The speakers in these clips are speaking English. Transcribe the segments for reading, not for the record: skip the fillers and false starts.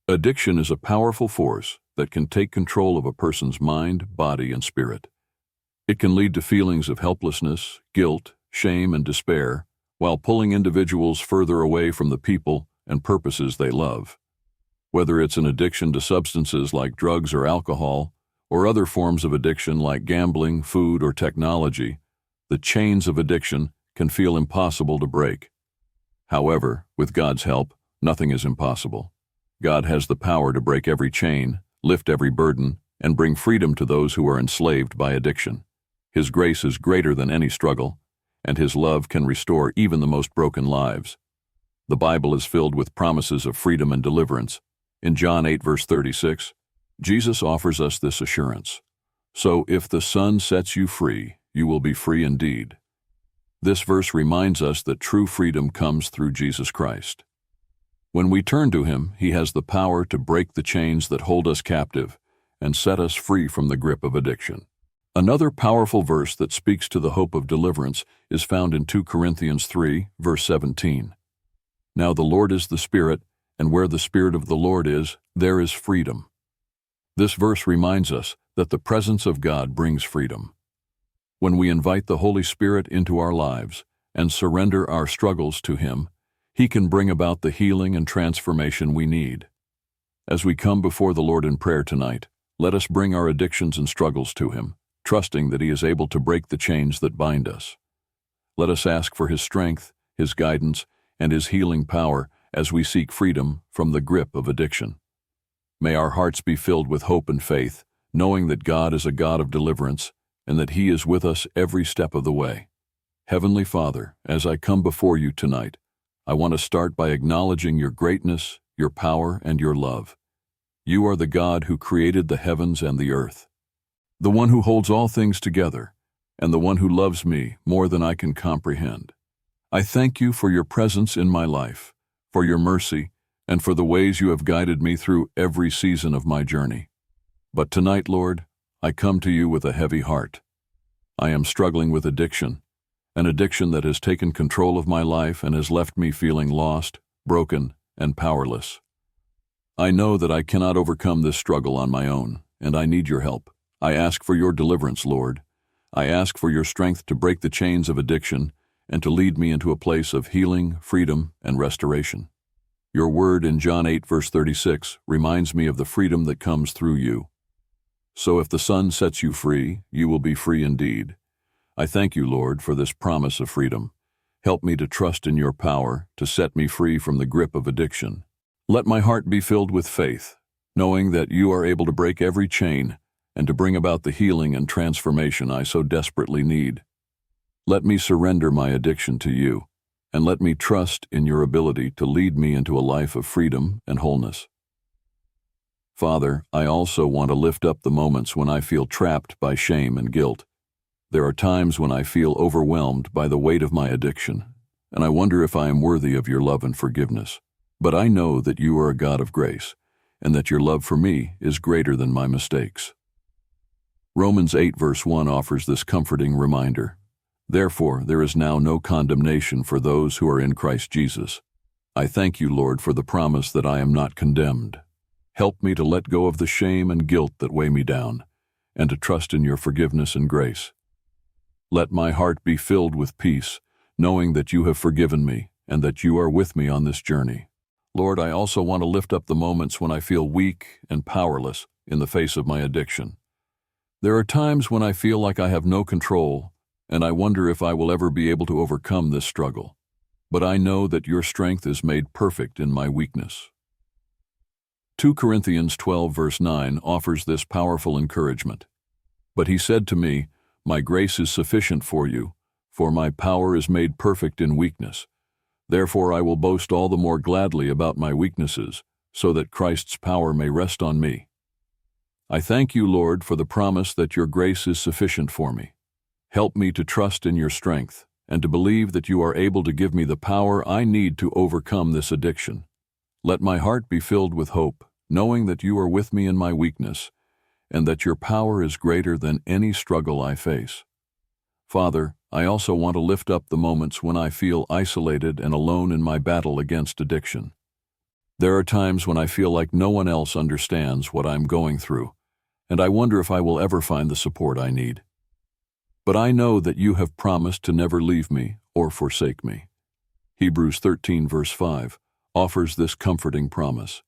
Addiction is a powerful force that can take control of a person's mind, body, and spirit. It can lead to feelings of helplessness, guilt, shame, and despair, while pulling individuals further away from the people and purposes they love. Whether it's an addiction to substances like drugs or alcohol, or other forms of addiction like gambling, food, or technology, the chains of addiction can feel impossible to break. However, with God's help, nothing is impossible. God has the power to break every chain, lift every burden, and bring freedom to those who are enslaved by addiction. His grace is greater than any struggle, and His love can restore even the most broken lives. The Bible is filled with promises of freedom and deliverance. In John 8 verse 36, Jesus offers us this assurance. So if the Son sets you free, you will be free indeed. This verse reminds us that true freedom comes through Jesus Christ. When we turn to Him, He has the power to break the chains that hold us captive and set us free from the grip of addiction. Another powerful verse that speaks to the hope of deliverance is found in 2 Corinthians 3, verse 17. Now the Lord is the Spirit, and where the Spirit of the Lord is, there is freedom. This verse reminds us that the presence of God brings freedom. When we invite the Holy Spirit into our lives and surrender our struggles to Him, He can bring about the healing and transformation we need. As we come before the Lord in prayer tonight, let us bring our addictions and struggles to Him, trusting that He is able to break the chains that bind us. Let us ask for His strength, His guidance, and His healing power as we seek freedom from the grip of addiction. May our hearts be filled with hope and faith, knowing that God is a God of deliverance and that He is with us every step of the way. Heavenly Father, as I come before You tonight, I want to start by acknowledging Your greatness, Your power, and Your love. You are the God who created the heavens and the earth, the one who holds all things together, and the one who loves me more than I can comprehend. I thank You for Your presence in my life, for Your mercy, and for the ways You have guided me through every season of my journey. But tonight, Lord, I come to You with a heavy heart. I am struggling with addiction, an addiction that has taken control of my life and has left me feeling lost, broken, and powerless. I know that I cannot overcome this struggle on my own, and I need Your help. I ask for Your deliverance, Lord. I ask for Your strength to break the chains of addiction and to lead me into a place of healing, freedom, and restoration. Your word in John 8 verse 36 reminds me of the freedom that comes through You. So if the Son sets you free, you will be free indeed. I thank You, Lord, for this promise of freedom. Help me to trust in Your power to set me free from the grip of addiction. Let my heart be filled with faith, knowing that You are able to break every chain and to bring about the healing and transformation I so desperately need. Let me surrender my addiction to You, and let me trust in Your ability to lead me into a life of freedom and wholeness. Father, I also want to lift up the moments when I feel trapped by shame and guilt. There are times when I feel overwhelmed by the weight of my addiction, and I wonder if I am worthy of Your love and forgiveness. But I know that You are a God of grace, and that Your love for me is greater than my mistakes. Romans 8 verse 1 offers this comforting reminder. Therefore, there is now no condemnation for those who are in Christ Jesus. I thank You, Lord, for the promise that I am not condemned. Help me to let go of the shame and guilt that weigh me down, and to trust in Your forgiveness and grace. Let my heart be filled with peace, knowing that You have forgiven me and that You are with me on this journey. Lord, I also want to lift up the moments when I feel weak and powerless in the face of my addiction. There are times when I feel like I have no control, and I wonder if I will ever be able to overcome this struggle. But I know that Your strength is made perfect in my weakness. 2 Corinthians 12 verse 9 offers this powerful encouragement. But He said to me, My grace is sufficient for you, for my power is made perfect in weakness. Therefore I will boast all the more gladly about my weaknesses, so that Christ's power may rest on me. I thank You, Lord, for the promise that Your grace is sufficient for me. Help me to trust in Your strength, and to believe that You are able to give me the power I need to overcome this addiction. Let my heart be filled with hope, knowing that You are with me in my weakness, and that Your power is greater than any struggle I face. Father, I also want to lift up the moments when I feel isolated and alone in my battle against addiction. There are times when I feel like no one else understands what I'm going through, and I wonder if I will ever find the support I need. But I know that you have promised to never leave me or forsake me. Hebrews 13 verse 5 offers this comforting promise.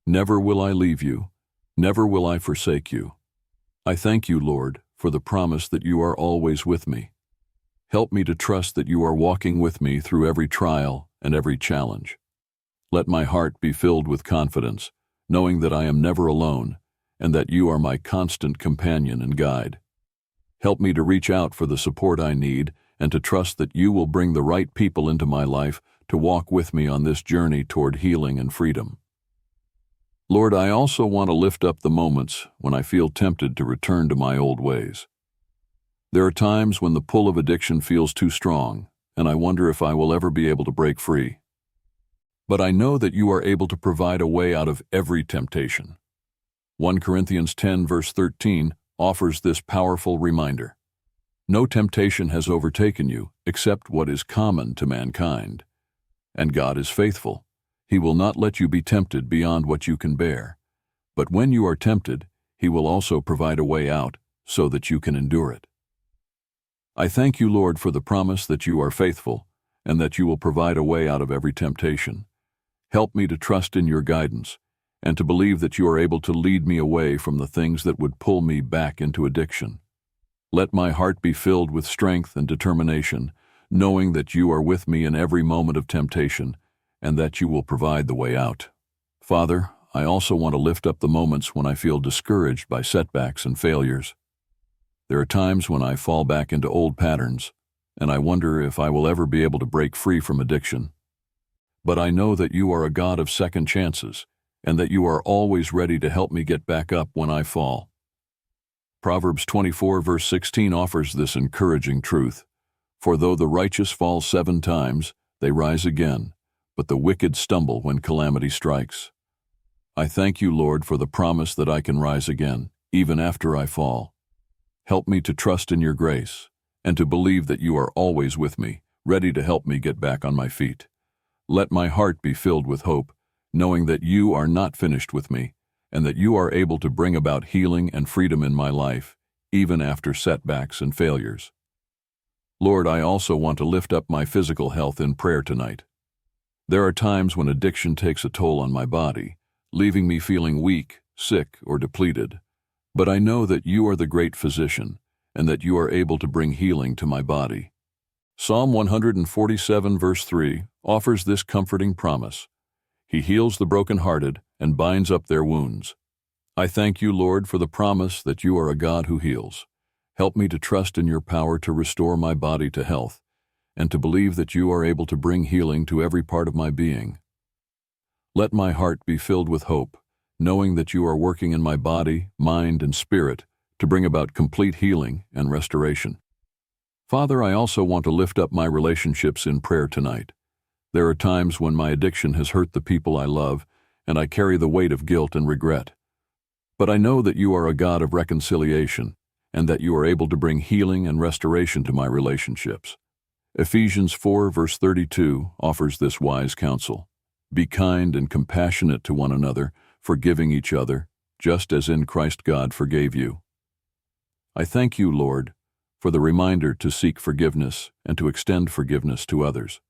Never will I leave you, never will I forsake you. I thank you, Lord, for the promise that you are always with me. Help me to trust that you are walking with me through every trial and every challenge. Let my heart be filled with confidence, knowing that I am never alone and that you are my constant companion and guide. Help me to reach out for the support I need and to trust that you will bring the right people into my life to walk with me on this journey toward healing and freedom. Lord, I also want to lift up the moments when I feel tempted to return to my old ways. There are times when the pull of addiction feels too strong, and I wonder if I will ever be able to break free. But I know that you are able to provide a way out of every temptation. 1 Corinthians 10 verse 13 offers this powerful reminder. No temptation has overtaken you except what is common to mankind. And God is faithful. He will not let you be tempted beyond what you can bear. But when you are tempted, He will also provide a way out so that you can endure it. I thank you, Lord, for the promise that you are faithful and that you will provide a way out of every temptation. Help me to trust in your guidance and to believe that you are able to lead me away from the things that would pull me back into addiction. Let my heart be filled with strength and determination, knowing that you are with me in every moment of temptation and that you will provide the way out. Father, I also want to lift up the moments when I feel discouraged by setbacks and failures. There are times when I fall back into old patterns, and I wonder if I will ever be able to break free from addiction. But I know that you are a God of second chances, and that you are always ready to help me get back up when I fall. Proverbs 24 verse 16 offers this encouraging truth. For though the righteous fall 7 times, they rise again, but the wicked stumble when calamity strikes. I thank you, Lord, for the promise that I can rise again, even after I fall. Help me to trust in your grace, and to believe that you are always with me, ready to help me get back on my feet. Let my heart be filled with hope, knowing that you are not finished with me, and that you are able to bring about healing and freedom in my life, even after setbacks and failures. Lord, I also want to lift up my physical health in prayer tonight. There are times when addiction takes a toll on my body, leaving me feeling weak, sick, or depleted. But I know that you are the great physician, and that you are able to bring healing to my body. Psalm 147 verse 3 offers this comforting promise. He heals the brokenhearted and binds up their wounds. I thank you, Lord, for the promise that you are a God who heals. Help me to trust in your power to restore my body to health, and to believe that you are able to bring healing to every part of my being. Let my heart be filled with hope, knowing that you are working in my body, mind, and spirit to bring about complete healing and restoration. Father, I also want to lift up my relationships in prayer tonight. There are times when my addiction has hurt the people I love, and I carry the weight of guilt and regret. But I know that you are a God of reconciliation, and that you are able to bring healing and restoration to my relationships. Ephesians 4 verse 32 offers this wise counsel. Be kind and compassionate to one another, forgiving each other, just as in Christ God forgave you. I thank you, Lord, for the reminder to seek forgiveness and to extend forgiveness to others.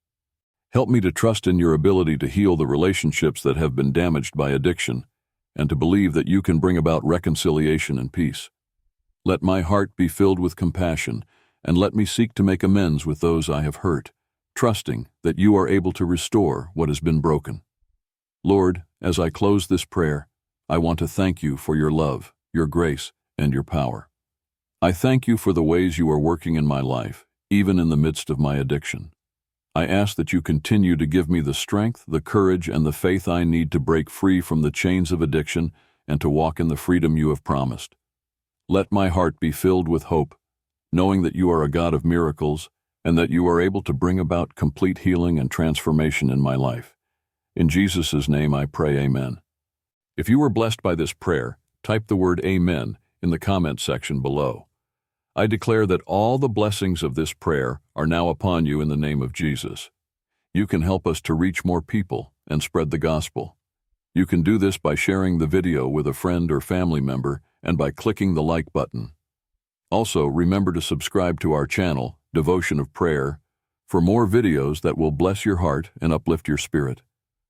Help me to trust in your ability to heal the relationships that have been damaged by addiction, and to believe that you can bring about reconciliation and peace. Let my heart be filled with compassion, and let me seek to make amends with those I have hurt, trusting that you are able to restore what has been broken. Lord, as I close this prayer, I want to thank you for your love, your grace, and your power. I thank you for the ways you are working in my life, even in the midst of my addiction. I ask that you continue to give me the strength, the courage, and the faith I need to break free from the chains of addiction and to walk in the freedom you have promised. Let my heart be filled with hope, knowing that you are a God of miracles and that you are able to bring about complete healing and transformation in my life. In Jesus' name I pray, amen. If you were blessed by this prayer, type the word amen in the comment section below. I declare that all the blessings of this prayer are now upon you in the name of Jesus. You can help us to reach more people and spread the gospel. You can do this by sharing the video with a friend or family member and by clicking the like button. Also, remember to subscribe to our channel, Devotion of Prayer, for more videos that will bless your heart and uplift your spirit.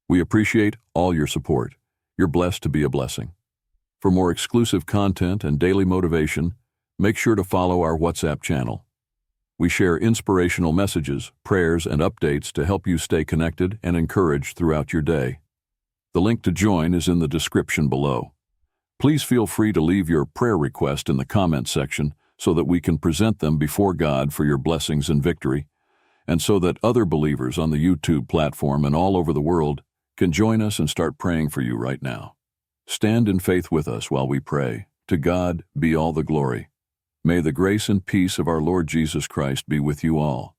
We appreciate all your support. You're blessed to be a blessing. For more exclusive content and daily motivation, make sure to follow our WhatsApp channel. We share inspirational messages, prayers, and updates to help you stay connected and encouraged throughout your day. The link to join is in the description below. Please feel free to leave your prayer request in the comment section so that we can present them before God for your blessings and victory, and so that other believers on the YouTube platform and all over the world can join us and start praying for you right now. Stand in faith with us while we pray. To God be all the glory. May the grace and peace of our Lord Jesus Christ be with you all.